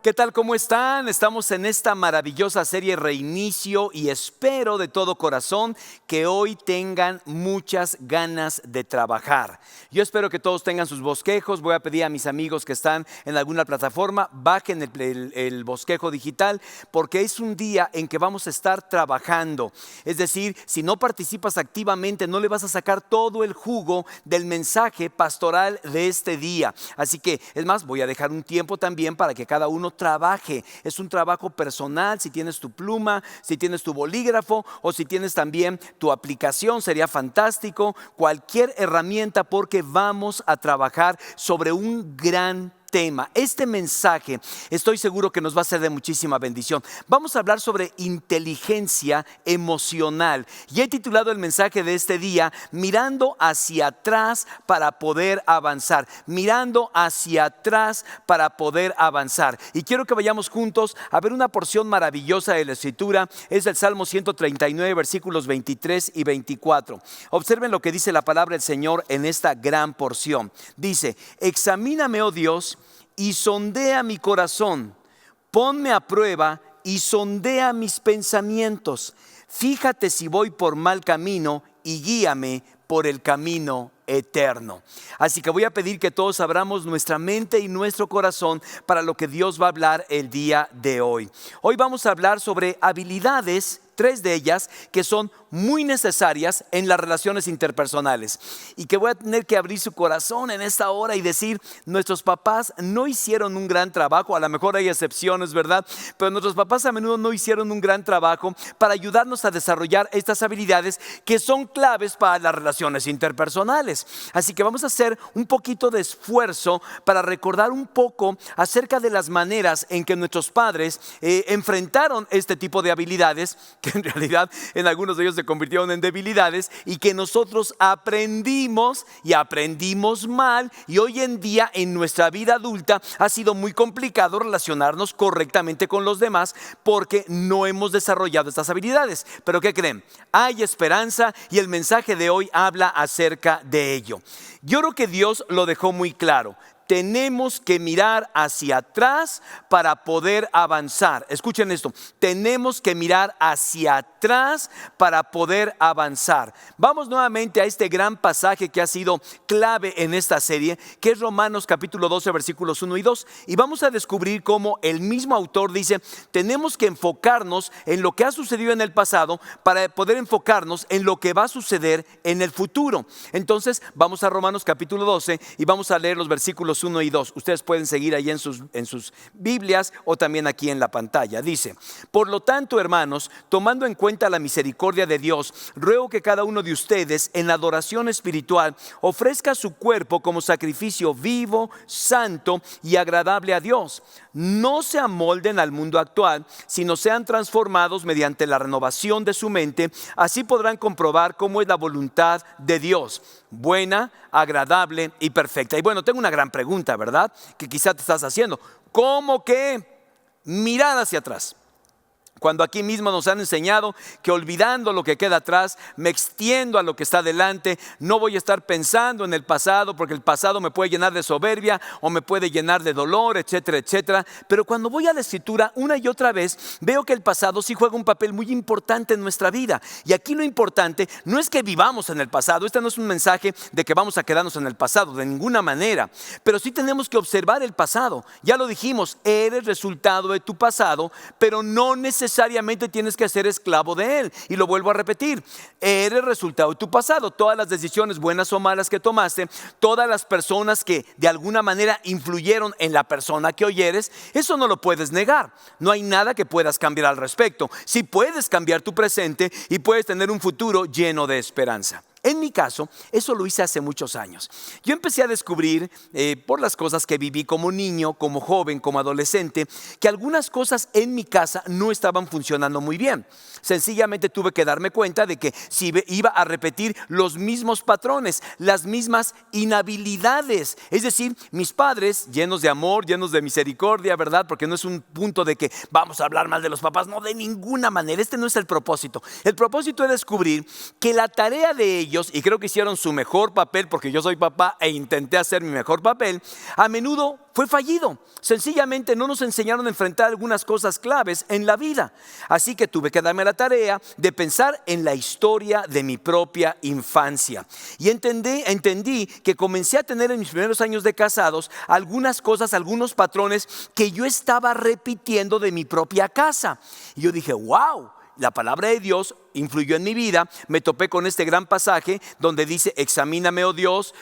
¿Qué tal? ¿Cómo están? Estamos en esta maravillosa serie Reinicio y espero de todo corazón que hoy tengan muchas ganas de trabajar. Yo espero que todos tengan sus bosquejos. Voy a pedir a mis amigos que están en alguna plataforma, bajen el bosquejo digital porque es un día en que vamos a estar trabajando. Es decir, si no participas activamente no le vas a sacar todo el jugo del mensaje pastoral de este día. Así que, es más, voy a dejar un tiempo también para que cada uno trabaje. Es un trabajo personal. Si tienes tu pluma, si tienes tu bolígrafo o si tienes también tu aplicación, sería fantástico. Cualquier herramienta, porque vamos a trabajar sobre un gran tema. Este mensaje estoy seguro que nos va a ser de muchísima bendición. Vamos a hablar sobre inteligencia emocional y he titulado el mensaje de este día Mirando hacia atrás para poder avanzar. Mirando hacia atrás para poder avanzar. Y quiero que vayamos juntos a ver una porción maravillosa de la Escritura. Es el Salmo 139, versículos 23 y 24. Observen lo que dice la palabra del Señor en esta gran porción. Dice: examíname, oh Dios, y sondea mi corazón, ponme a prueba y sondea mis pensamientos. Fíjate si voy por mal camino y guíame por el camino eterno. Así que voy a pedir que todos abramos nuestra mente y nuestro corazón para lo que Dios va a hablar el día de hoy. Hoy vamos a hablar sobre habilidades, 3 de ellas que son muy necesarias en las relaciones interpersonales y que voy a tener que abrir su corazón en esta hora y decir: nuestros papás no hicieron un gran trabajo. A lo mejor hay excepciones, ¿verdad? Pero nuestros papás a menudo no hicieron un gran trabajo para ayudarnos a desarrollar estas habilidades que son claves para las relaciones interpersonales. Así que vamos a hacer un poquito de esfuerzo para recordar un poco acerca de las maneras en que nuestros padres enfrentaron este tipo de habilidades, que en realidad en algunos de ellos se convirtieron en debilidades y que nosotros aprendimos y aprendimos mal, y hoy en día en nuestra vida adulta ha sido muy complicado relacionarnos correctamente con los demás porque no hemos desarrollado estas habilidades. Pero ¿qué creen? Hay esperanza y el mensaje de hoy habla acerca de ello. Yo creo que Dios lo dejó muy claro. Tenemos que mirar hacia atrás para poder avanzar. Escuchen esto: tenemos que mirar hacia atrás para poder avanzar. Vamos nuevamente a este gran pasaje que ha sido clave en esta serie, que es Romanos capítulo 12, versículos 1 y 2. Y vamos a descubrir cómo el mismo autor dice: tenemos que enfocarnos en lo que ha sucedido en el pasado para poder enfocarnos en lo que va a suceder en el futuro. Entonces vamos a Romanos capítulo 12 y vamos a leer los versículos 1 y 2. Ustedes pueden seguir ahí en sus Biblias o también aquí en la pantalla. Dice: por lo tanto, hermanos, tomando en cuenta la misericordia de Dios, ruego que cada uno de ustedes en adoración espiritual ofrezca su cuerpo como sacrificio vivo, santo y agradable a Dios. No se amolden al mundo actual, sino sean transformados mediante la renovación de su mente. Así podrán comprobar cómo es la voluntad de Dios, buena, agradable y perfecta. Y bueno, tengo una gran pregunta, ¿verdad? Que quizá te estás haciendo. ¿Cómo que mirar hacia atrás? Cuando aquí mismo nos han enseñado que olvidando lo que queda atrás, me extiendo a lo que está delante. No voy a estar pensando en el pasado, porque el pasado me puede llenar de soberbia o me puede llenar de dolor, etcétera, etcétera. Pero cuando voy a la Escritura una y otra vez, veo que el pasado sí juega un papel muy importante en nuestra vida. Y aquí lo importante no es que vivamos en el pasado. Este no es un mensaje de que vamos a quedarnos en el pasado, de ninguna manera. Pero sí tenemos que observar el pasado. Ya lo dijimos, eres resultado de tu pasado, pero no necesariamente tienes que ser esclavo de él. Y lo vuelvo a repetir: eres resultado de tu pasado. Todas las decisiones, buenas o malas, que tomaste, todas las personas que de alguna manera influyeron en la persona que hoy eres, eso no lo puedes negar. No hay nada que puedas cambiar al respecto. Sí puedes cambiar tu presente y puedes tener un futuro lleno de esperanza. En mi caso, eso lo hice hace muchos años. Yo empecé a descubrir, por las cosas que viví como niño, como joven, como adolescente, que algunas cosas en mi casa no estaban funcionando muy bien. Sencillamente tuve que darme cuenta de que si iba a repetir los mismos patrones, las mismas inhabilidades. Es decir, mis padres, llenos de amor, llenos de misericordia, ¿verdad? Porque no es un punto de que vamos a hablar mal de los papás. No, de ninguna manera. Este no es el propósito. El propósito es descubrir que la tarea de ellos ellos, y creo que hicieron su mejor papel porque yo soy papá e intenté hacer mi mejor papel, a menudo fue fallido. Sencillamente no nos enseñaron a enfrentar algunas cosas claves en la vida. Así que tuve que darme la tarea de pensar en la historia de mi propia infancia. Y entendí que comencé a tener en mis primeros años de casados algunas cosas, algunos patrones que yo estaba repitiendo de mi propia casa. Y yo dije, wow, la palabra de Dios influyó en mi vida. Me topé con este gran pasaje donde dice: examíname, oh Dios,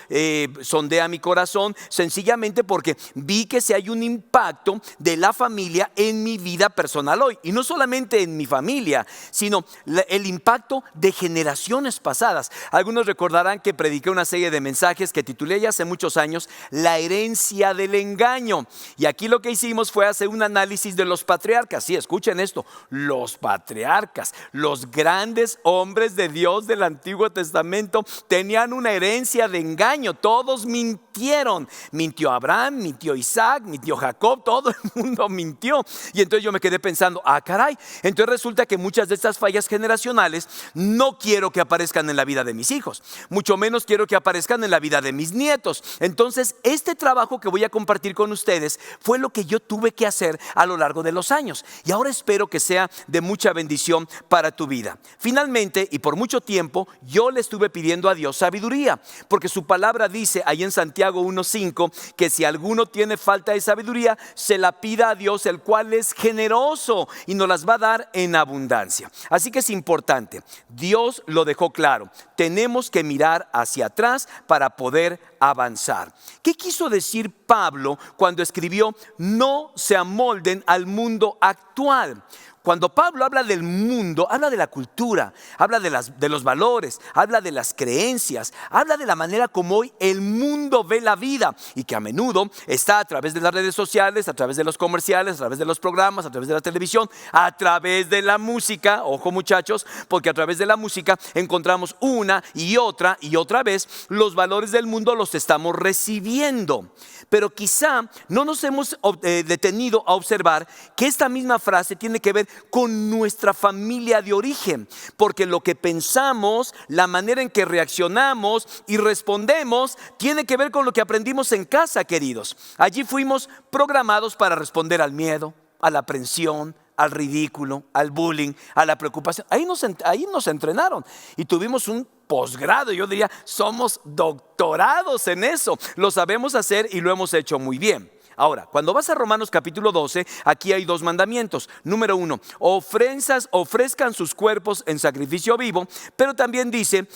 sondea mi corazón, sencillamente porque vi que si hay un impacto de la familia en mi vida personal hoy, y no solamente en mi familia, sino el impacto de generaciones pasadas. Algunos recordarán que prediqué una serie de mensajes que titulé ya hace muchos años La herencia del engaño, y aquí lo que hicimos fue hacer un análisis de los patriarcas. Sí, escuchen esto, los patriarcas, los grandes hombres de Dios del Antiguo Testamento tenían una herencia de engaño. Todos mintieron. Mintió Abraham, mintió Isaac, mintió Jacob, todo el mundo mintió. Y entonces yo me quedé pensando, caray, entonces resulta que muchas de estas fallas generacionales no quiero que aparezcan en la vida de mis hijos, mucho menos quiero que aparezcan en la vida de mis nietos. Entonces este trabajo que voy a compartir con ustedes fue lo que yo tuve que hacer a lo largo de los años, y ahora espero que sea de mucha bendición para tu vida. Finalmente, y por mucho tiempo, yo le estuve pidiendo a Dios sabiduría, porque su palabra dice ahí en Santiago 1:5 que si alguno tiene falta de sabiduría, se la pida a Dios, el cual es generoso y nos las va a dar en abundancia. Así que es importante, Dios lo dejó claro, tenemos que mirar hacia atrás para poder avanzar. ¿Qué quiso decir Pablo cuando escribió: no se amolden al mundo actual? Cuando Pablo habla del mundo, habla de la cultura, habla de los valores, habla de las creencias, habla de la manera como hoy el mundo ve la vida, y que a menudo está a través de las redes sociales, a través de los comerciales, a través de los programas, a través de la televisión, a través de la música. Ojo, muchachos, porque a través de la música encontramos una y otra vez los valores del mundo, los estamos recibiendo. Pero quizá no nos hemos detenido a observar que esta misma frase tiene que ver con nuestra familia de origen, porque lo que pensamos, la manera en que reaccionamos y respondemos tiene que ver con lo que aprendimos en casa, queridos. Allí fuimos programados para responder al miedo, a la aprensión, al ridículo, al bullying, a la preocupación. Ahí nos entrenaron y tuvimos un posgrado. Yo diría, somos doctorados en eso. Lo sabemos hacer y lo hemos hecho muy bien. Ahora, cuando vas a Romanos capítulo 12, aquí hay dos mandamientos. Número 1, ofrezcan sus cuerpos en sacrificio vivo, pero también dice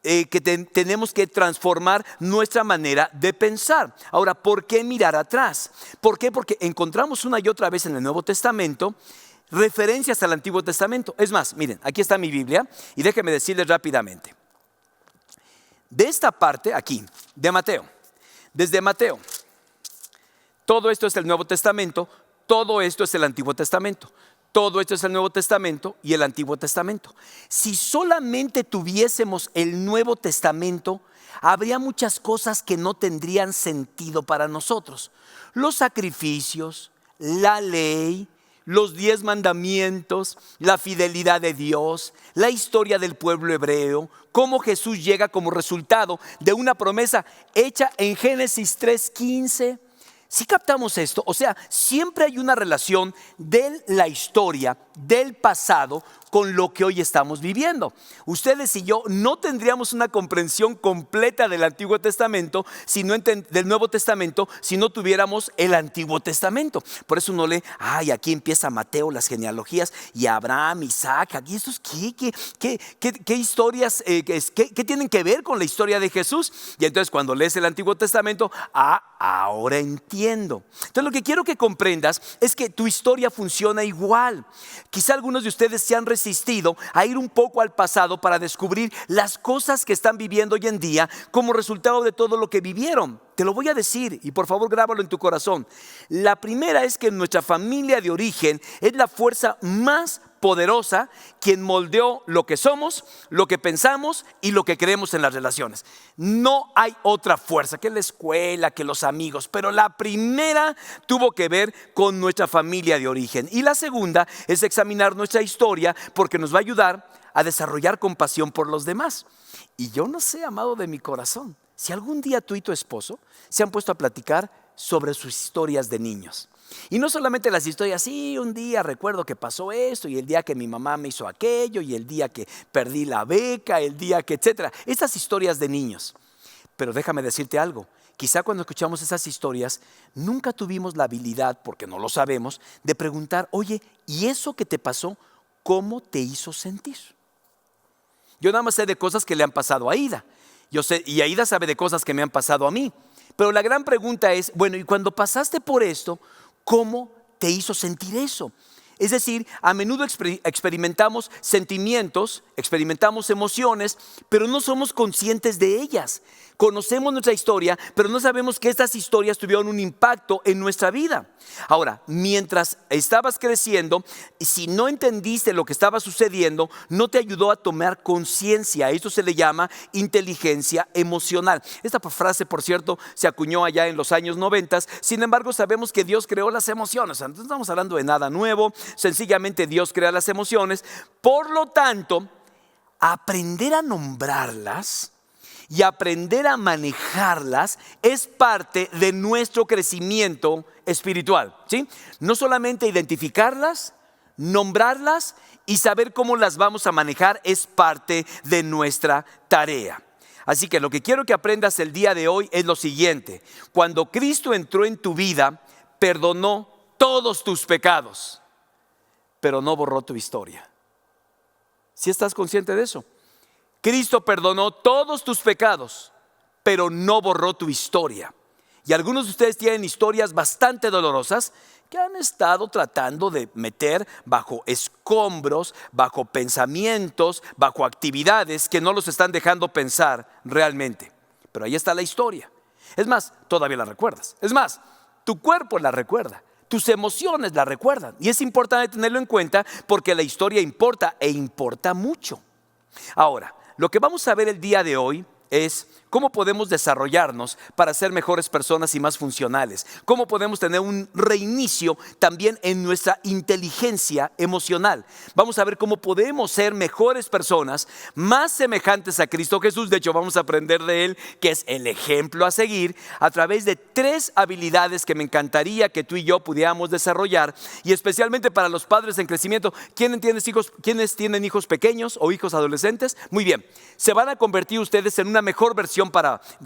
que tenemos que transformar nuestra manera de pensar. Ahora, ¿por qué mirar atrás? ¿Por qué? Porque encontramos una y otra vez en el Nuevo Testamento referencias al Antiguo Testamento. Es más, miren, aquí está mi Biblia y déjenme decirles rápidamente. De esta parte aquí, de Mateo, desde Mateo, todo esto es el Nuevo Testamento, todo esto es el Antiguo Testamento. Todo esto es el Nuevo Testamento y el Antiguo Testamento. Si solamente tuviésemos el Nuevo Testamento, habría muchas cosas que no tendrían sentido para nosotros. Los sacrificios, la ley, los 10 mandamientos, la fidelidad de Dios, la historia del pueblo hebreo, cómo Jesús llega como resultado de una promesa hecha en Génesis 3:15. Si captamos esto, o sea, siempre hay una relación de la historia, del pasado, con lo que hoy estamos viviendo. Ustedes y yo no tendríamos una comprensión completa del Antiguo Testamento, del Nuevo Testamento, si no tuviéramos el Antiguo Testamento. Por eso uno lee, aquí empieza Mateo, las genealogías, y Abraham, Isaac, aquí estos, ¿qué historias, qué tienen que ver con la historia de Jesús? Y entonces cuando lees el Antiguo Testamento, ahora entiendo. Entonces lo que quiero que comprendas es que tu historia funciona igual. Quizá algunos de ustedes se han resistido a ir un poco al pasado para descubrir las cosas que están viviendo hoy en día como resultado de todo lo que vivieron. Te lo voy a decir y por favor grábalo en tu corazón. La primera es que nuestra familia de origen es la fuerza más poderosa quien moldeó lo que somos, lo que pensamos y lo que creemos en las relaciones. No hay otra fuerza que la escuela, que los amigos, pero la primera tuvo que ver con nuestra familia de origen. Y la segunda es examinar nuestra historia porque nos va a ayudar a desarrollar compasión por los demás. Y yo no sé, amado de mi corazón, si algún día tú y tu esposo se han puesto a platicar sobre sus historias de niños. Y no solamente las historias, sí, un día recuerdo que pasó esto, y el día que mi mamá me hizo aquello, y el día que perdí la beca, el día que, etcétera. Estas historias de niños. Pero déjame decirte algo, quizá cuando escuchamos esas historias, nunca tuvimos la habilidad, porque no lo sabemos, de preguntar, oye, ¿y eso que te pasó, cómo te hizo sentir? Yo nada más sé de cosas que le han pasado a Aida. Yo sé, y Aida sabe de cosas que me han pasado a mí. Pero la gran pregunta es, bueno, y cuando pasaste por esto, ¿cómo te hizo sentir eso? Es decir, a menudo experimentamos sentimientos, experimentamos emociones, pero no somos conscientes de ellas. Conocemos nuestra historia, pero no sabemos que estas historias tuvieron un impacto en nuestra vida. Ahora, mientras estabas creciendo, si no entendiste lo que estaba sucediendo, no te ayudó a tomar conciencia. Esto se le llama inteligencia emocional. Esta frase, por cierto, se acuñó allá en los años 90. Sin embargo, sabemos que Dios creó las emociones. Entonces, no estamos hablando de nada nuevo. Sencillamente Dios crea las emociones. Por lo tanto, aprender a nombrarlas y aprender a manejarlas es parte de nuestro crecimiento espiritual, ¿sí? No solamente identificarlas, nombrarlas y saber cómo las vamos a manejar es parte de nuestra tarea. Así que lo que quiero que aprendas el día de hoy es lo siguiente: cuando Cristo entró en tu vida, perdonó todos tus pecados, pero no borró tu historia. ¿Sí estás consciente de eso? Cristo perdonó todos tus pecados, pero no borró tu historia. Y algunos de ustedes tienen historias bastante dolorosas que han estado tratando de meter bajo escombros, bajo pensamientos, bajo actividades que no los están dejando pensar realmente. Pero ahí está la historia. Es más, todavía la recuerdas. Es más, tu cuerpo la recuerda. Tus emociones la recuerdan. Y es importante tenerlo en cuenta porque la historia importa e importa mucho. Ahora, lo que vamos a ver el día de hoy es cómo podemos desarrollarnos para ser mejores personas y más funcionales. Cómo podemos tener un reinicio también en nuestra inteligencia emocional. Vamos a ver cómo podemos ser mejores personas, más semejantes a Cristo Jesús. De hecho, vamos a aprender de Él, que es el ejemplo a seguir, a través de 3 habilidades que me encantaría que tú y yo pudiéramos desarrollar. Y especialmente para los padres en crecimiento. ¿Quiénes tienen hijos pequeños o hijos adolescentes? Muy bien, se van a convertir ustedes en una mejor versión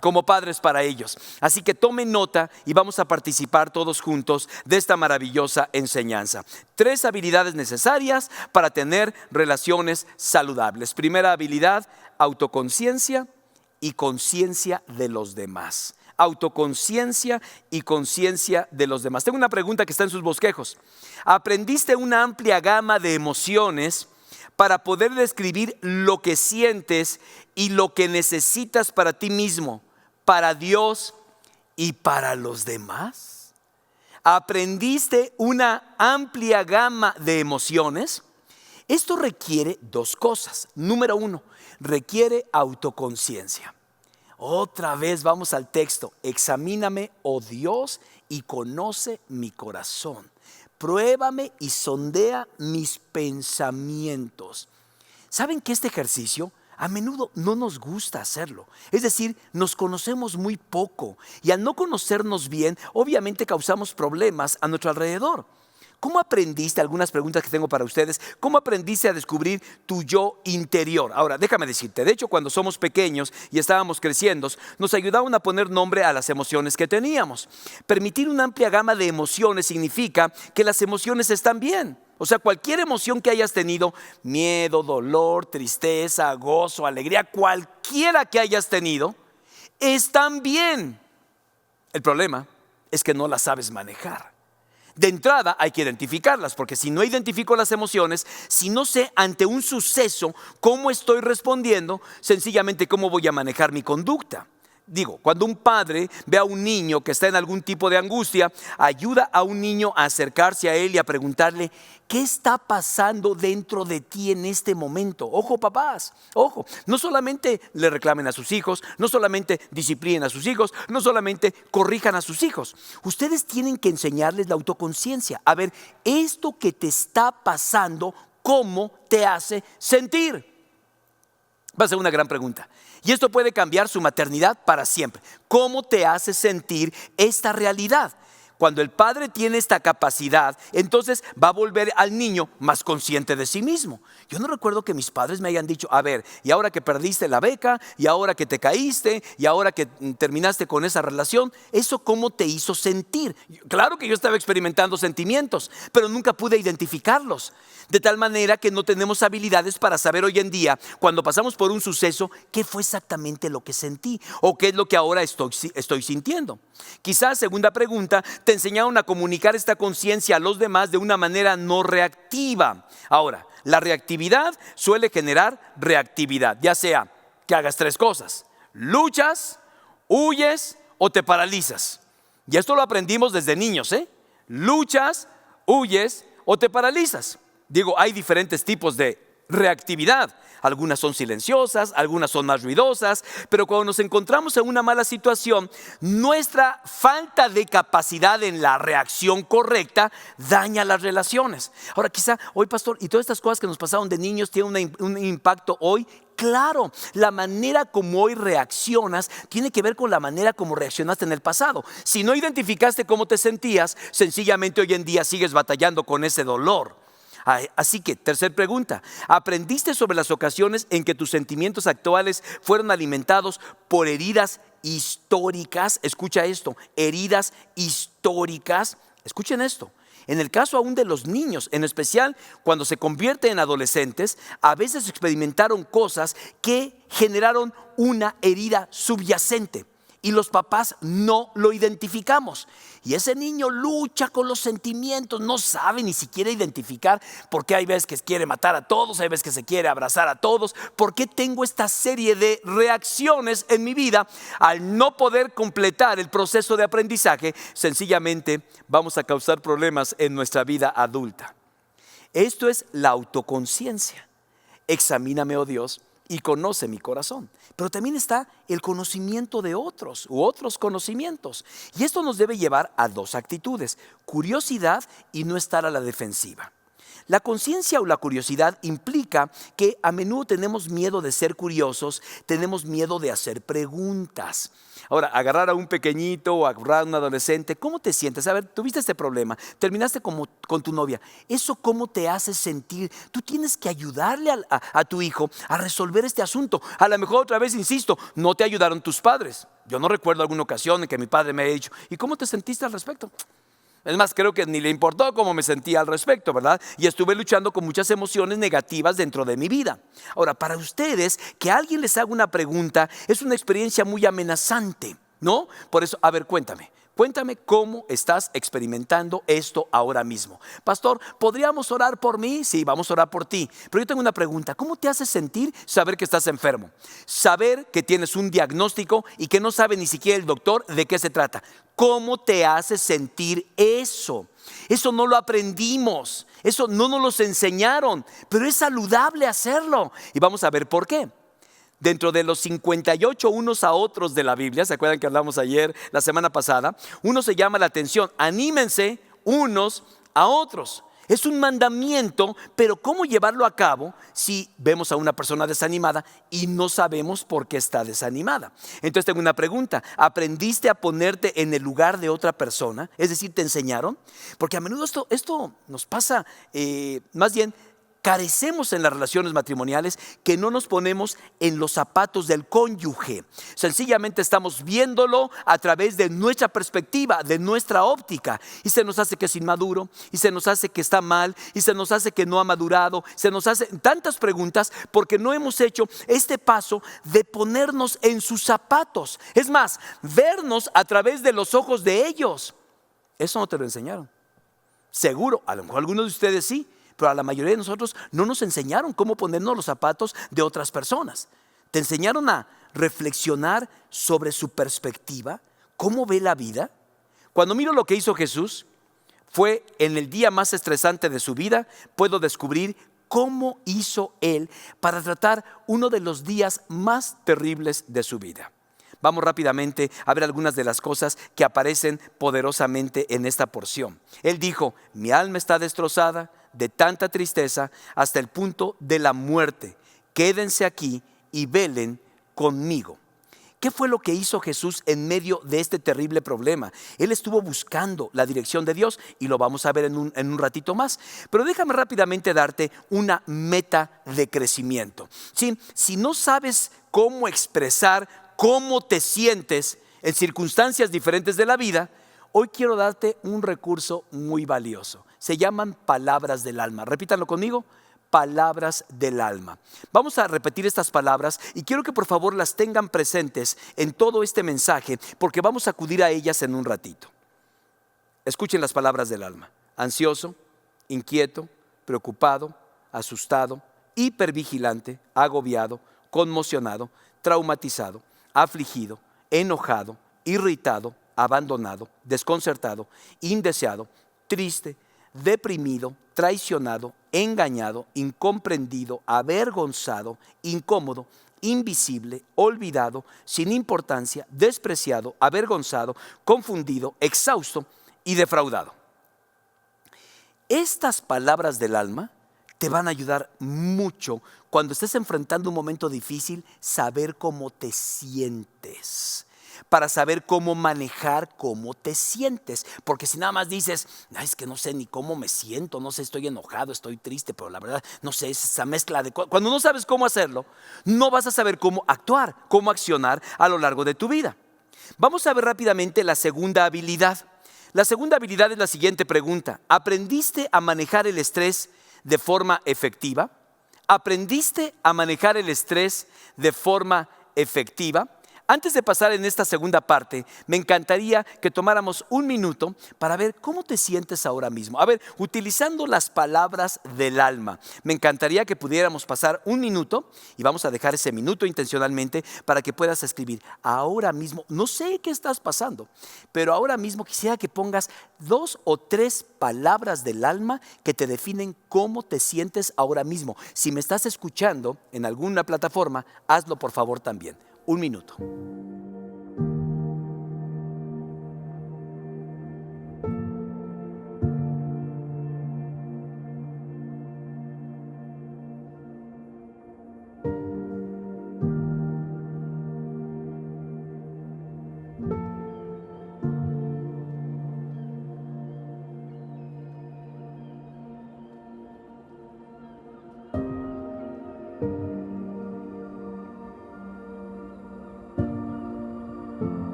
como padres para ellos. Así que tomen nota y vamos a participar todos juntos de esta maravillosa enseñanza. 3 habilidades necesarias para tener relaciones saludables. Primera habilidad, autoconciencia y conciencia de los demás. Autoconciencia y conciencia de los demás. Tengo una pregunta que está en sus bosquejos. ¿Aprendiste una amplia gama de emociones para poder describir lo que sientes y lo que necesitas para ti mismo, para Dios y para los demás? ¿Aprendiste una amplia gama de emociones? Esto requiere 2 cosas. Número 1, requiere autoconciencia. Otra vez vamos al texto. Examíname, oh Dios, y conoce mi corazón. Pruébame y sondea mis pensamientos. ¿Saben que este ejercicio a menudo no nos gusta hacerlo? Es decir, nos conocemos muy poco y al no conocernos bien, obviamente causamos problemas a nuestro alrededor. ¿Cómo aprendiste? Algunas preguntas que tengo para ustedes. ¿Cómo aprendiste a descubrir tu yo interior? Ahora, déjame decirte, de hecho, cuando somos pequeños y estábamos creciendo, nos ayudaban a poner nombre a las emociones que teníamos. Permitir una amplia gama de emociones significa que las emociones están bien. O sea, cualquier emoción que hayas tenido, miedo, dolor, tristeza, gozo, alegría, cualquiera que hayas tenido, están bien. El problema es que no las sabes manejar. De entrada hay que identificarlas, porque si no identifico las emociones, si no sé ante un suceso cómo estoy respondiendo, sencillamente cómo voy a manejar mi conducta. Digo, cuando un padre ve a un niño que está en algún tipo de angustia, ayuda a un niño a acercarse a él y a preguntarle, ¿qué está pasando dentro de ti en este momento? Ojo, papás, ojo, no solamente le reclamen a sus hijos, no solamente disciplinen a sus hijos, no solamente corrijan a sus hijos. Ustedes tienen que enseñarles la autoconciencia. A ver, esto que te está pasando, ¿cómo te hace sentir? Va a ser una gran pregunta. Y esto puede cambiar su maternidad para siempre. ¿Cómo te hace sentir esta realidad? Cuando el padre tiene esta capacidad, entonces va a volver al niño más consciente de sí mismo. Yo no recuerdo que mis padres me hayan dicho, a ver, y ahora que perdiste la beca, y ahora que te caíste, y ahora que terminaste con esa relación, ¿eso cómo te hizo sentir? Claro que yo estaba experimentando sentimientos, pero nunca pude identificarlos. De tal manera que no tenemos habilidades para saber hoy en día, cuando pasamos por un suceso, qué fue exactamente lo que sentí, o qué es lo que ahora estoy sintiendo. Quizás, segunda pregunta, te enseñaron a comunicar esta conciencia a los demás de una manera no reactiva. Ahora, la reactividad suele generar reactividad, ya sea que hagas tres cosas: luchas, huyes o te paralizas. Y esto lo aprendimos desde niños, luchas, huyes o te paralizas. Digo, hay diferentes tipos de reactividad. Algunas son silenciosas, algunas son más ruidosas, pero cuando nos encontramos en una mala situación, nuestra falta de capacidad en la reacción correcta daña las relaciones. Ahora, quizá hoy, pastor, y todas estas cosas que nos pasaron de niños tienen un impacto hoy. Claro, la manera como hoy reaccionas tiene que ver con la manera como reaccionaste en el pasado. Si no identificaste cómo te sentías, sencillamente hoy en día sigues batallando con ese dolor. Así que, tercera pregunta, ¿aprendiste sobre las ocasiones en que tus sentimientos actuales fueron alimentados por heridas históricas? Escucha esto, heridas históricas. Escuchen esto. En el caso aún de los niños, en especial cuando se convierten en adolescentes, a veces experimentaron cosas que generaron una herida subyacente. Y los papás no lo identificamos. Y ese niño lucha con los sentimientos, no sabe ni siquiera identificar por qué hay veces que quiere matar a todos, hay veces que se quiere abrazar a todos. ¿Por qué tengo esta serie de reacciones en mi vida? Al no poder completar el proceso de aprendizaje, sencillamente vamos a causar problemas en nuestra vida adulta. Esto es la autoconciencia. Examíname, oh Dios, y conoce mi corazón. Pero también está el conocimiento de otros u otros conocimientos. Y esto nos debe llevar a dos actitudes: curiosidad y no estar a la defensiva. La conciencia o la curiosidad implica que a menudo tenemos miedo de ser curiosos, tenemos miedo de hacer preguntas. Ahora, agarrar a un pequeñito o agarrar a un adolescente, ¿cómo te sientes? A ver, tuviste este problema, terminaste con tu novia. ¿Eso cómo te hace sentir? Tú tienes que ayudarle a tu hijo a resolver este asunto. A lo mejor otra vez, insisto, no te ayudaron tus padres. Yo no recuerdo alguna ocasión en que mi padre me haya dicho, ¿y cómo te sentiste al respecto? Es más, creo que ni le importó cómo me sentía al respecto, ¿verdad? Y estuve luchando con muchas emociones negativas dentro de mi vida. Ahora, para ustedes, que alguien les haga una pregunta es una experiencia muy amenazante, ¿no? Por eso, a ver, cuéntame cómo estás experimentando esto ahora mismo. Pastor, ¿podríamos orar por mí? Sí, vamos a orar por ti. Pero yo tengo una pregunta: ¿cómo te hace sentir saber que estás enfermo? Saber que tienes un diagnóstico y que no sabe ni siquiera el doctor de qué se trata. ¿Cómo te hace sentir eso? Eso no lo aprendimos, eso no nos lo enseñaron, pero es saludable hacerlo. Y vamos a ver por qué. Dentro de los 58 unos a otros de la Biblia, ¿se acuerdan que hablamos ayer, la semana pasada? Uno se llama la atención: anímense unos a otros. Es un mandamiento, pero ¿cómo llevarlo a cabo si vemos a una persona desanimada y no sabemos por qué está desanimada? Entonces tengo una pregunta: ¿aprendiste a ponerte en el lugar de otra persona? Es decir, ¿te enseñaron? Porque a menudo esto nos pasa, más bien carecemos en las relaciones matrimoniales, que no nos ponemos en los zapatos del cónyuge. Sencillamente estamos viéndolo a través de nuestra perspectiva, de nuestra óptica, y se nos hace que es inmaduro, y se nos hace que está mal, y se nos hace que no ha madurado, se nos hace tantas preguntas porque no hemos hecho este paso de ponernos en sus zapatos. Es más, vernos a través de los ojos de ellos. Eso no te lo enseñaron. Seguro, a lo mejor algunos de ustedes sí, pero a la mayoría de nosotros no nos enseñaron cómo ponernos los zapatos de otras personas. ¿Te enseñaron a reflexionar sobre su perspectiva? ¿Cómo ve la vida? Cuando miro lo que hizo Jesús, fue en el día más estresante de su vida, puedo descubrir cómo hizo Él para tratar uno de los días más terribles de su vida. Vamos rápidamente a ver algunas de las cosas que aparecen poderosamente en esta porción. Él dijo: mi alma está destrozada de tanta tristeza hasta el punto de la muerte. Quédense aquí y velen conmigo. ¿Qué fue lo que hizo Jesús en medio de este terrible problema? Él estuvo buscando la dirección de Dios y lo vamos a ver en un ratito más. Pero déjame rápidamente darte una meta de crecimiento. ¿Sí? Si no sabes cómo expresar cómo te sientes en circunstancias diferentes de la vida, hoy quiero darte un recurso muy valioso. Se llaman palabras del alma. Repítanlo conmigo. Palabras del alma. Vamos a repetir estas palabras y quiero que por favor las tengan presentes en todo este mensaje, porque vamos a acudir a ellas en un ratito. Escuchen las palabras del alma: ansioso, inquieto, preocupado, asustado, hipervigilante, agobiado, conmocionado, traumatizado, afligido, enojado, irritado, abandonado, desconcertado, indeseado, triste, deprimido, traicionado, engañado, incomprendido, avergonzado, incómodo, invisible, olvidado, sin importancia, despreciado, avergonzado, confundido, exhausto y defraudado. Estas palabras del alma te van a ayudar mucho cuando estés enfrentando un momento difícil, saber cómo te sientes. Para saber cómo manejar cómo te sientes. Porque si nada más dices: es que no sé ni cómo me siento, no sé, estoy enojado, estoy triste, pero la verdad no sé, es esa mezcla de cosas. Cuando no sabes cómo hacerlo, no vas a saber cómo actuar, cómo accionar a lo largo de tu vida. Vamos a ver rápidamente la segunda habilidad. La segunda habilidad es la siguiente pregunta: ¿aprendiste a manejar el estrés de forma efectiva? ¿Aprendiste a manejar el estrés de forma efectiva? Antes de pasar en esta segunda parte, me encantaría que tomáramos un minuto para ver cómo te sientes ahora mismo. A ver, utilizando las palabras del alma, me encantaría que pudiéramos pasar un minuto, y vamos a dejar ese minuto intencionalmente para que puedas escribir ahora mismo. No sé qué estás pasando, pero ahora mismo quisiera que pongas 2 o 3 palabras del alma que te definen cómo te sientes ahora mismo. Si me estás escuchando en alguna plataforma, hazlo por favor también. Un minuto.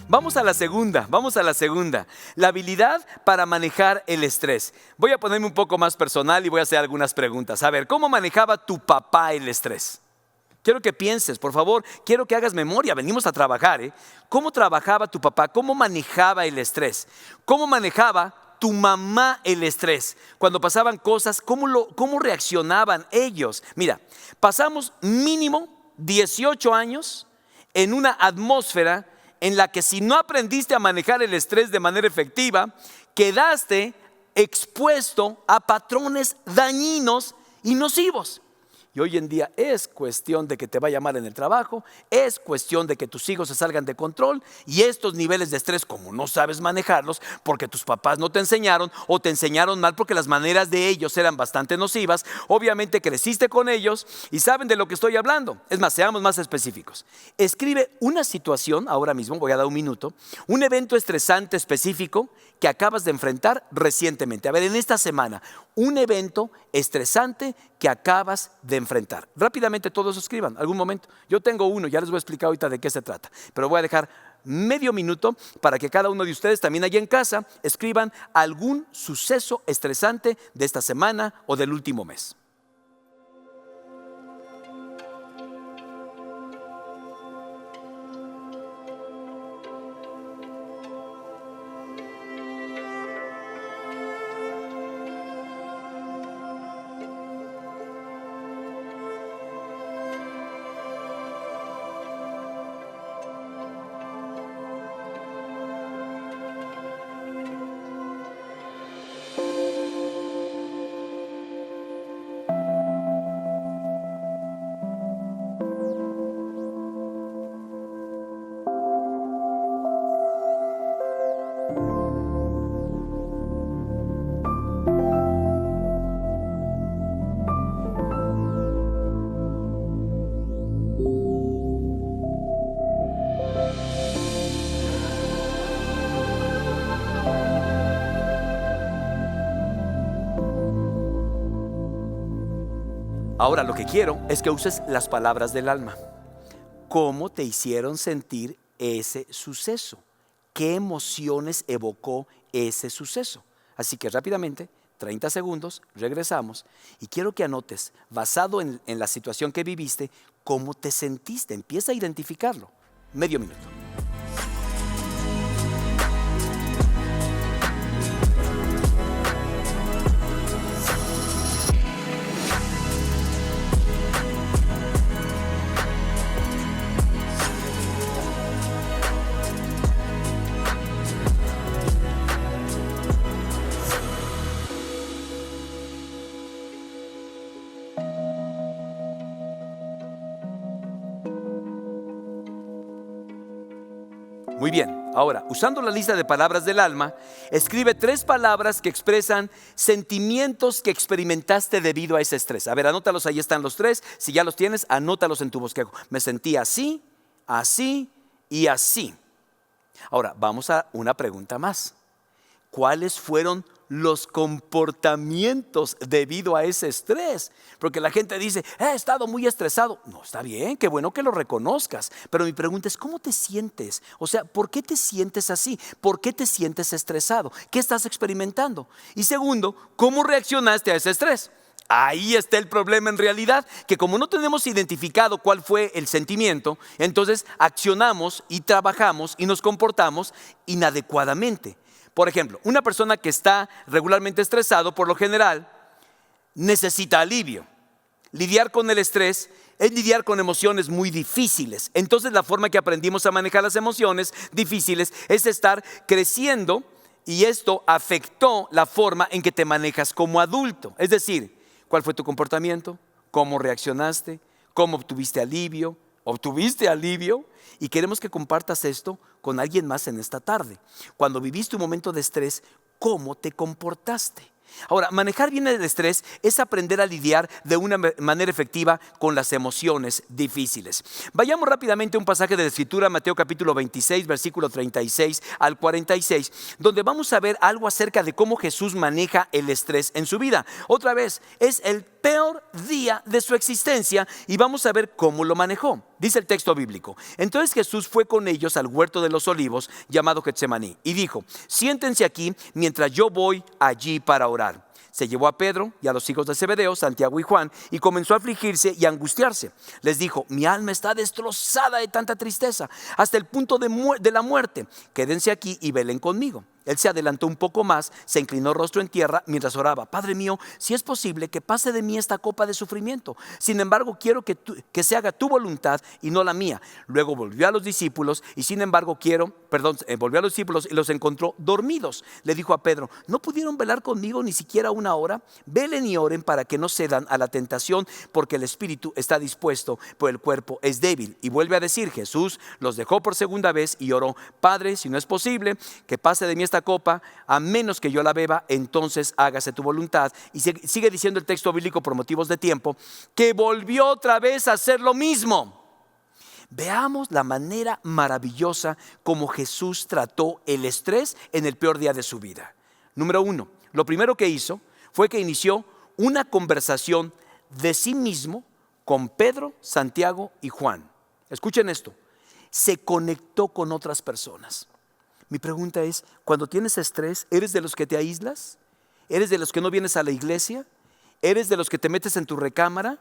Vamos a la segunda. La habilidad para manejar el estrés. Voy a ponerme un poco más personal y voy a hacer algunas preguntas. A ver, ¿cómo manejaba tu papá el estrés? Quiero que pienses, por favor, quiero que hagas memoria, venimos a trabajar, ¿eh? ¿Cómo trabajaba tu papá? ¿Cómo manejaba el estrés? ¿Cómo manejaba tu mamá el estrés? Cuando pasaban cosas, ¿cómo reaccionaban ellos? Mira, pasamos mínimo 18 años en una atmósfera en la que si no aprendiste a manejar el estrés de manera efectiva, quedaste expuesto a patrones dañinos y nocivos. Y hoy en día es cuestión de que te vaya mal en el trabajo, es cuestión de que tus hijos se salgan de control, y estos niveles de estrés, como no sabes manejarlos porque tus papás no te enseñaron o te enseñaron mal porque las maneras de ellos eran bastante nocivas, obviamente creciste con ellos y saben de lo que estoy hablando. Es más, seamos más específicos. Escribe una situación, ahora mismo voy a dar un minuto, un evento estresante específico que acabas de enfrentar recientemente. A ver, en esta semana, un evento estresante que acabas de enfrentar. enfrentar. Rápidamente todos escriban, algún momento. Yo tengo uno, ya les voy a explicar ahorita de qué se trata, pero voy a dejar medio minuto para que cada uno de ustedes también allá en casa escriban algún suceso estresante de esta semana o del último mes. Ahora lo que quiero es que uses las palabras del alma. ¿Cómo te hicieron sentir ese suceso? ¿Qué emociones evocó ese suceso? Así que rápidamente, 30 segundos, regresamos y quiero que anotes, basado en la situación que viviste, cómo te sentiste. Empieza a identificarlo. Medio minuto. Muy bien, ahora, usando la lista de palabras del alma, escribe 3 palabras que expresan sentimientos que experimentaste debido a ese estrés. A ver, anótalos, ahí están los 3. Si ya los tienes, anótalos en tu bosquejo. Me sentí así, así y así. Ahora, vamos a una pregunta más. ¿Cuáles fueron los comportamientos debido a ese estrés? Porque la gente dice, he estado muy estresado. No, está bien, qué bueno que lo reconozcas. Pero mi pregunta es, ¿cómo te sientes? O sea, ¿por qué te sientes así? ¿Por qué te sientes estresado? ¿Qué estás experimentando? Y segundo, ¿cómo reaccionaste a ese estrés? Ahí está el problema en realidad, que como no tenemos identificado cuál fue el sentimiento, entonces accionamos y trabajamos y nos comportamos inadecuadamente. Por ejemplo, una persona que está regularmente estresado, por lo general, necesita alivio. Lidiar con el estrés es lidiar con emociones muy difíciles. Entonces, la forma que aprendimos a manejar las emociones difíciles es estar creciendo y esto afectó la forma en que te manejas como adulto. Es decir, ¿cuál fue tu comportamiento? ¿Cómo reaccionaste? ¿Cómo obtuviste alivio? ¿Obtuviste alivio? Y queremos que compartas esto con alguien más en esta tarde. Cuando viviste un momento de estrés, ¿cómo te comportaste? Ahora, manejar bien el estrés es aprender a lidiar de una manera efectiva con las emociones difíciles. Vayamos rápidamente a un pasaje de la Escritura, Mateo capítulo 26, versículo 36 al 46, donde vamos a ver algo acerca de cómo Jesús maneja el estrés en su vida. Otra vez, es el peor día de su existencia y vamos a ver cómo lo manejó. Dice el texto bíblico: entonces Jesús fue con ellos al huerto de los olivos llamado Getsemaní y dijo: siéntense aquí mientras yo voy allí para orar. Se llevó a Pedro y a los hijos de Zebedeo, Santiago y Juan, y comenzó a afligirse y a angustiarse. Les dijo: mi alma está destrozada de tanta tristeza, hasta el punto de la muerte. Quédense aquí y velen conmigo. Él se adelantó un poco más, se inclinó rostro en tierra mientras oraba: Padre mío, si es posible, que pase de mí esta copa de sufrimiento. Sin embargo, quiero que se haga tu voluntad y no la mía. Luego volvió a los discípulos volvió a los discípulos y los encontró dormidos. Le dijo a Pedro: ¿no pudieron velar conmigo ni siquiera una hora? Velen y oren para que no cedan a la tentación, porque el espíritu está dispuesto, pero el cuerpo es débil. Y vuelve a decir: Jesús los dejó por segunda vez y oró: Padre, si no es posible que pase de mí esta copa, a menos que yo la beba, entonces hágase tu voluntad. Y sigue diciendo el texto bíblico, por motivos de tiempo, que volvió otra vez a hacer lo mismo. Veamos la manera maravillosa como Jesús trató el estrés en el peor día de su vida. Número 1, lo primero que hizo fue que inició una conversación de sí mismo con Pedro, Santiago y Juan. Escuchen esto, se conectó con otras personas. Mi pregunta es, cuando tienes estrés, ¿eres de los que te aíslas? ¿Eres de los que no vienes a la iglesia? ¿Eres de los que te metes en tu recámara?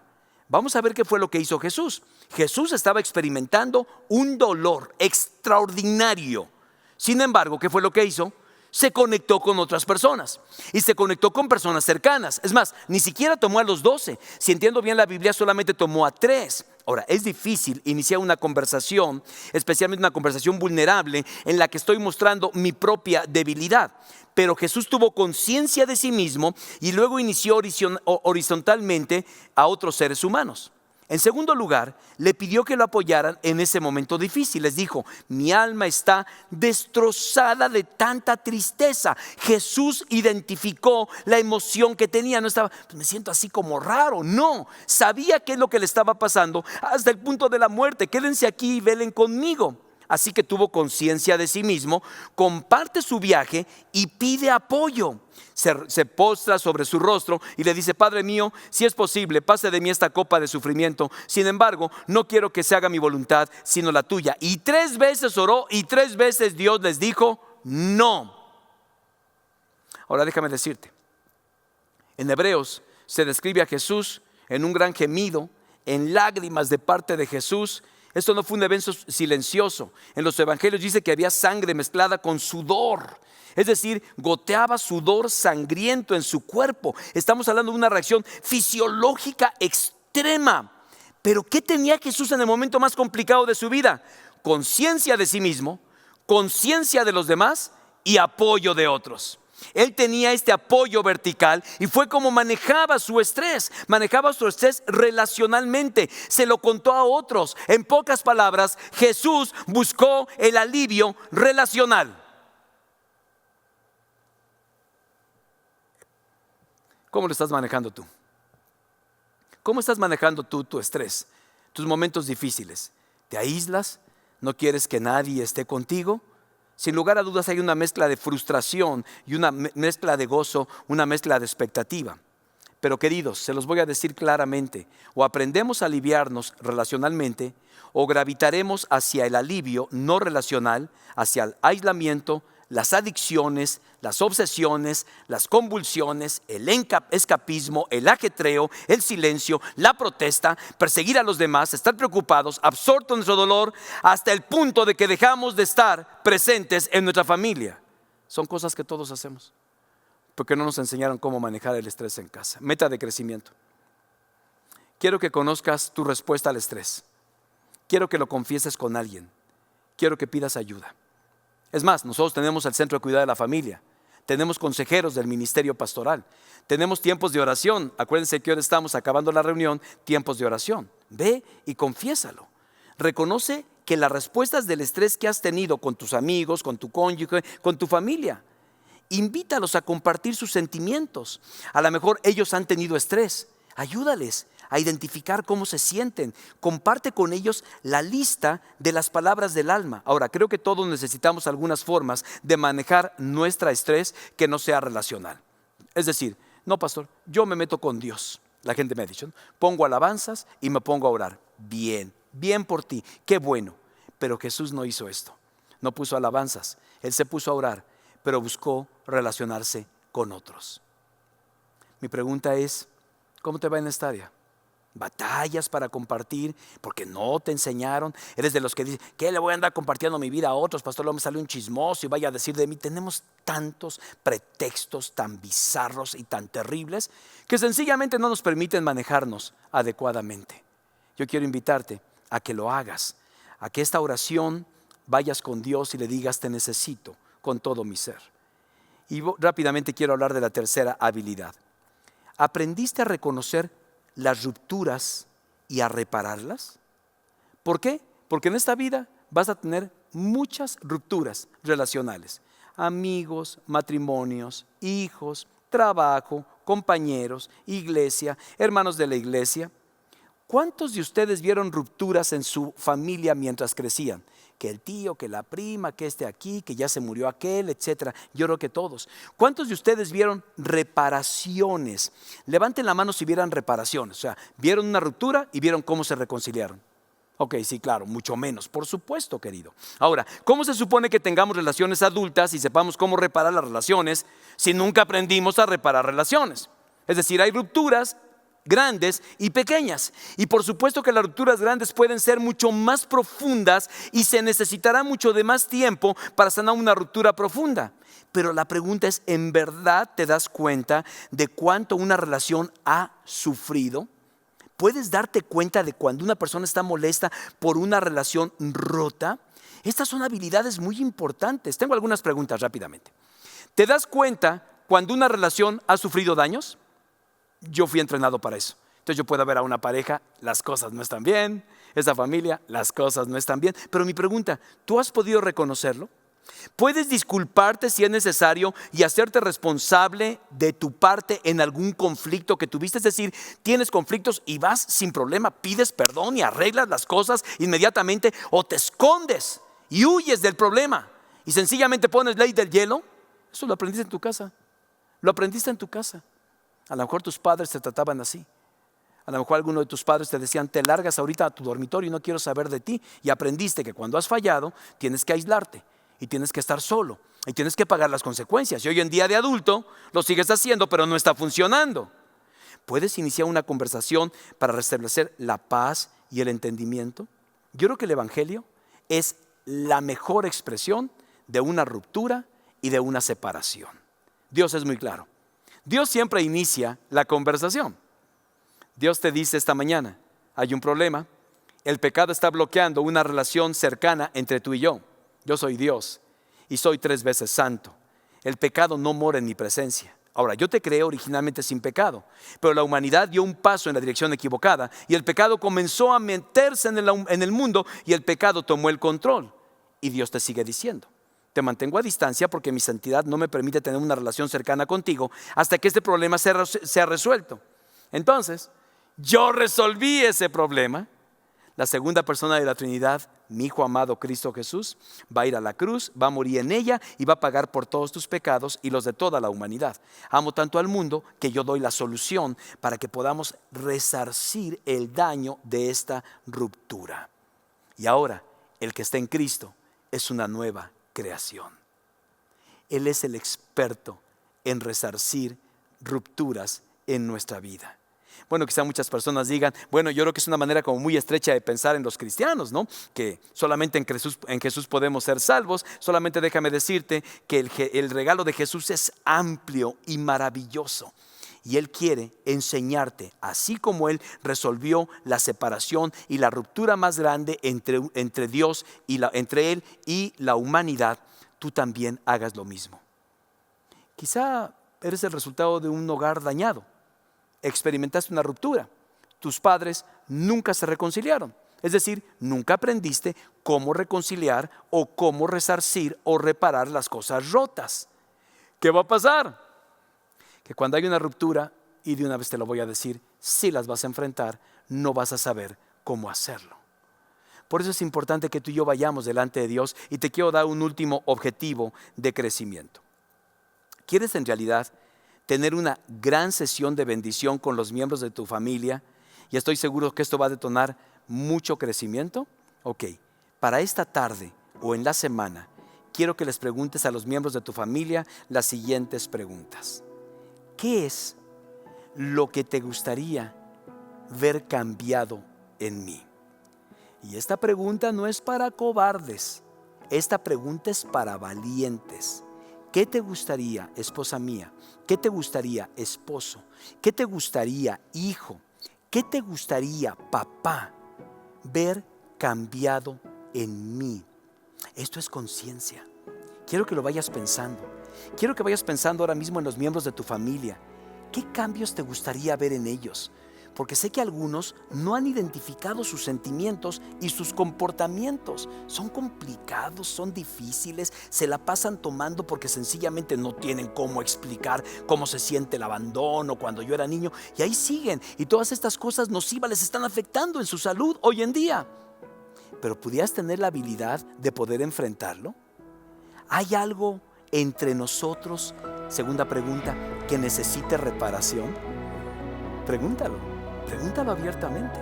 Vamos a ver qué fue lo que hizo Jesús. Jesús estaba experimentando un dolor extraordinario. Sin embargo, ¿qué fue lo que hizo? Se conectó con otras personas y se conectó con personas cercanas. Es más, ni siquiera tomó a los 12. Si entiendo bien la Biblia, solamente tomó a 3. Ahora, es difícil iniciar una conversación, especialmente una conversación vulnerable en la que estoy mostrando mi propia debilidad. Pero Jesús tuvo conciencia de sí mismo y luego inició horizontalmente a otros seres humanos. En segundo lugar, le pidió que lo apoyaran en ese momento difícil. Les dijo, mi alma está destrozada de tanta tristeza. Jesús identificó la emoción que tenía. No estaba, pues me siento así como raro. No, sabía qué es lo que le estaba pasando hasta el punto de la muerte. Quédense aquí y velen conmigo. Así que tuvo conciencia de sí mismo, comparte su viaje y pide apoyo. Se postra sobre su rostro y le dice, Padre mío, si es posible, pase de mí esta copa de sufrimiento. Sin embargo, no quiero que se haga mi voluntad, sino la tuya. Y 3 veces oró y 3 veces Dios les dijo, no. Ahora déjame decirte, en Hebreos se describe a Jesús en un gran gemido, en lágrimas de parte de Jesús. Esto no fue un evento silencioso. En los evangelios dice que había sangre mezclada con sudor. Es decir, goteaba sudor sangriento en su cuerpo. Estamos hablando de una reacción fisiológica extrema. Pero ¿qué tenía Jesús en el momento más complicado de su vida? Conciencia de sí mismo, conciencia de los demás y apoyo de otros. Él tenía este apoyo vertical y fue como manejaba su estrés. Manejaba su estrés relacionalmente. Se lo contó a otros. En pocas palabras, Jesús buscó el alivio relacional. ¿Cómo lo estás manejando tú? ¿Cómo estás manejando tú tu estrés? Tus momentos difíciles. ¿Te aíslas? ¿No quieres que nadie esté contigo? Sin lugar a dudas hay una mezcla de frustración y una mezcla de gozo, una mezcla de expectativa. Pero queridos, se los voy a decir claramente, o aprendemos a aliviarnos relacionalmente o gravitaremos hacia el alivio no relacional, hacia el aislamiento, las adicciones, las obsesiones, las convulsiones, el escapismo, el ajetreo, el silencio, la protesta, perseguir a los demás, estar preocupados, absortos en nuestro dolor, hasta el punto de que dejamos de estar presentes en nuestra familia. Son cosas que todos hacemos, porque no nos enseñaron cómo manejar el estrés en casa. Meta de crecimiento. Quiero que conozcas tu respuesta al estrés. Quiero que lo confieses con alguien. Quiero que pidas ayuda. Es más, nosotros tenemos el Centro de Cuidado de la Familia, tenemos consejeros del Ministerio Pastoral, tenemos tiempos de oración. Acuérdense que hoy estamos acabando la reunión, tiempos de oración. Ve y confiésalo. Reconoce que las respuestas del estrés que has tenido con tus amigos, con tu cónyuge, con tu familia, invítalos a compartir sus sentimientos. A lo mejor ellos han tenido estrés. Ayúdales a identificar cómo se sienten. Comparte con ellos la lista de las palabras del alma. Ahora, creo que todos necesitamos algunas formas de manejar nuestro estrés que no sea relacional. Es decir, no, pastor, yo me meto con Dios. La gente me ha dicho, ¿no? Pongo alabanzas y me pongo a orar. Bien, bien por ti, qué bueno. Pero Jesús no hizo esto. No puso alabanzas, Él se puso a orar, pero buscó relacionarse con otros. Mi pregunta es, ¿cómo te va en esta área? ¿Batallas para compartir porque no te enseñaron? ¿Eres de los que dicen, ¿qué le voy a andar compartiendo mi vida a otros? Pastor, luego me sale un chismoso y vaya a decir de mí. Tenemos tantos pretextos tan bizarros y tan terribles que sencillamente no nos permiten manejarnos adecuadamente. Yo quiero invitarte a que lo hagas, a que esta oración vayas con Dios y le digas, te necesito con todo mi ser. Y rápidamente quiero hablar de la tercera habilidad. ¿Aprendiste a reconocer las rupturas y a repararlas? ¿Por qué? Porque en esta vida vas a tener muchas rupturas relacionales. Amigos, matrimonios, hijos, trabajo, compañeros, iglesia, hermanos de la iglesia. ¿Cuántos de ustedes vieron rupturas en su familia mientras crecían? Que el tío, que la prima, que este aquí, que ya se murió aquel, etcétera. Yo creo que todos. ¿Cuántos de ustedes vieron reparaciones? Levanten la mano si vieran reparaciones. O sea, vieron una ruptura y vieron cómo se reconciliaron. Ok, sí, claro, mucho menos, por supuesto, querido. Ahora, ¿cómo se supone que tengamos relaciones adultas y sepamos cómo reparar las relaciones si nunca aprendimos a reparar relaciones? Es decir, hay rupturas grandes y pequeñas. Y por supuesto que las rupturas grandes pueden ser mucho más profundas y se necesitará mucho de más tiempo para sanar una ruptura profunda. Pero la pregunta es, ¿en verdad te das cuenta de cuánto una relación ha sufrido? ¿Puedes darte cuenta de cuando una persona está molesta por una relación rota? Estas son habilidades muy importantes. Tengo algunas preguntas rápidamente. ¿Te das cuenta cuando una relación ha sufrido daños? Yo fui entrenado para eso. Entonces yo puedo ver a una pareja, las cosas no están bien, esa familia, las cosas no están bien. Pero mi pregunta, ¿tú has podido reconocerlo? ¿Puedes disculparte si es necesario y hacerte responsable de tu parte en algún conflicto que tuviste? Es decir, tienes conflictos y vas sin problema, pides perdón y arreglas las cosas inmediatamente, o te escondes y huyes del problema y sencillamente pones ley del hielo. Eso lo aprendiste en tu casa. Lo aprendiste en tu casa. A lo mejor tus padres te trataban así. A lo mejor alguno de tus padres te decían, te largas ahorita a tu dormitorio y no quiero saber de ti. Y aprendiste que cuando has fallado tienes que aislarte y tienes que estar solo y tienes que pagar las consecuencias. Y hoy en día de adulto lo sigues haciendo, pero no está funcionando. ¿Puedes iniciar una conversación para restablecer la paz y el entendimiento? Yo creo que el Evangelio es la mejor expresión de una ruptura y de una separación. Dios es muy claro. Dios siempre inicia la conversación. Dios te dice esta mañana, hay un problema, el pecado está bloqueando una relación cercana entre tú y yo. Yo soy Dios y soy 3 veces santo. El pecado no mora en mi presencia. Ahora, yo te creé originalmente sin pecado, pero la humanidad dio un paso en la dirección equivocada y el pecado comenzó a meterse en el mundo y el pecado tomó el control. Y Dios te sigue diciendo, te mantengo a distancia porque mi santidad no me permite tener una relación cercana contigo hasta que este problema sea resuelto. Entonces, yo resolví ese problema. La segunda persona de la Trinidad, mi Hijo amado Cristo Jesús, va a ir a la cruz, va a morir en ella y va a pagar por todos tus pecados y los de toda la humanidad. Amo tanto al mundo que yo doy la solución para que podamos resarcir el daño de esta ruptura. Y ahora, el que está en Cristo es una nueva creación. Él es el experto en resarcir rupturas en nuestra vida. Bueno, quizá muchas personas digan, bueno, yo creo que es una manera como muy estrecha de pensar en los cristianos, ¿no? Que solamente en Jesús podemos ser salvos. Solamente déjame decirte que el regalo de Jesús es amplio y maravilloso. Y Él quiere enseñarte, así como Él resolvió la separación y la ruptura más grande entre Dios y entre Él y la humanidad, tú también hagas lo mismo. Quizá eres el resultado de un hogar dañado. Experimentaste una ruptura. Tus padres nunca se reconciliaron. Es decir, nunca aprendiste cómo reconciliar o cómo resarcir o reparar las cosas rotas. ¿Qué va a pasar? Que cuando hay una ruptura, y de una vez te lo voy a decir, si las vas a enfrentar, no vas a saber cómo hacerlo. Por eso es importante que tú y yo vayamos delante de Dios y te quiero dar un último objetivo de crecimiento. ¿Quieres en realidad tener una gran sesión de bendición con los miembros de tu familia? Y estoy seguro que esto va a detonar mucho crecimiento. Ok, para esta tarde o en la semana, quiero que les preguntes a los miembros de tu familia las siguientes preguntas. ¿Qué es lo que te gustaría ver cambiado en mí? Y esta pregunta no es para cobardes, esta pregunta es para valientes. ¿Qué te gustaría, esposa mía? ¿Qué te gustaría, esposo? ¿Qué te gustaría, hijo? ¿Qué te gustaría, papá, ver cambiado en mí? Esto es conciencia. Quiero que lo vayas pensando. Quiero que vayas pensando ahora mismo en los miembros de tu familia. ¿Qué cambios te gustaría ver en ellos? Porque sé que algunos no han identificado sus sentimientos y sus comportamientos. Son complicados, son difíciles, se la pasan tomando porque sencillamente no tienen cómo explicar cómo se siente el abandono cuando yo era niño. Y ahí siguen. Y todas estas cosas nocivas les están afectando en su salud hoy en día. pero ¿pudieras tener la habilidad de poder enfrentarlo? ¿Hay algo entre nosotros, segunda pregunta, que necesite reparación? Pregúntalo abiertamente.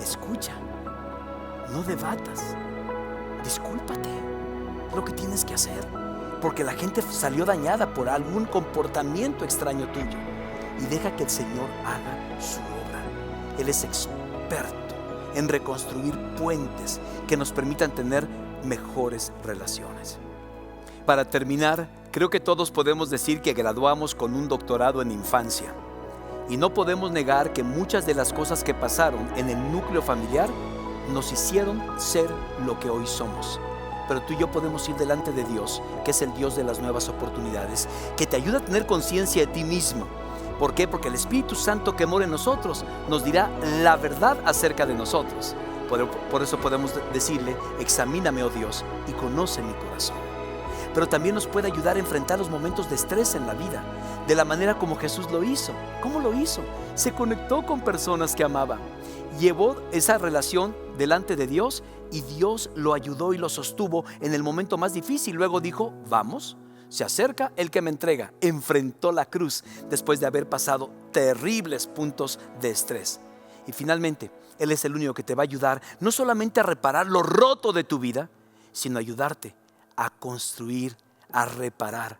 Escucha, no debatas, discúlpate lo que tienes que hacer, porque la gente salió dañada por algún comportamiento extraño tuyo, y deja que el Señor haga su obra. Él es experto en reconstruir puentes que nos permitan tener mejores relaciones. Para terminar, creo que todos podemos decir que graduamos con un doctorado en infancia, y no podemos negar que muchas de las cosas que pasaron en el núcleo familiar nos hicieron ser lo que hoy somos. Pero tú y yo podemos ir delante de Dios, que es el Dios de las nuevas oportunidades, que te ayuda a tener conciencia de ti mismo. ¿Por qué? Porque el Espíritu Santo que mora en nosotros nos dirá la verdad acerca de nosotros. Por eso podemos decirle: examíname, oh Dios, y conoce mi corazón. Pero también nos puede ayudar a enfrentar los momentos de estrés en la vida, de la manera como Jesús lo hizo. ¿Cómo lo hizo? Se conectó con personas que amaba, llevó esa relación delante de Dios, y Dios lo ayudó y lo sostuvo en el momento más difícil. Luego dijo: vamos, se acerca el que me entrega. Enfrentó la cruz después de haber pasado terribles puntos de estrés. Y finalmente, Él es el único que te va a ayudar no solamente a reparar lo roto de tu vida, sino a ayudarte a construir, a reparar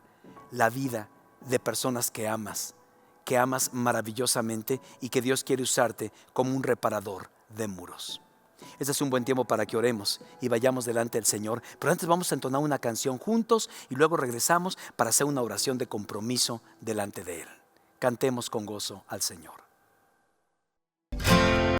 la vida de personas que amas maravillosamente, y que Dios quiere usarte como un reparador de muros. Este es un buen tiempo para que oremos y vayamos delante del Señor. Pero antes vamos a entonar una canción juntos y luego regresamos para hacer una oración de compromiso delante de Él. Cantemos con gozo al Señor.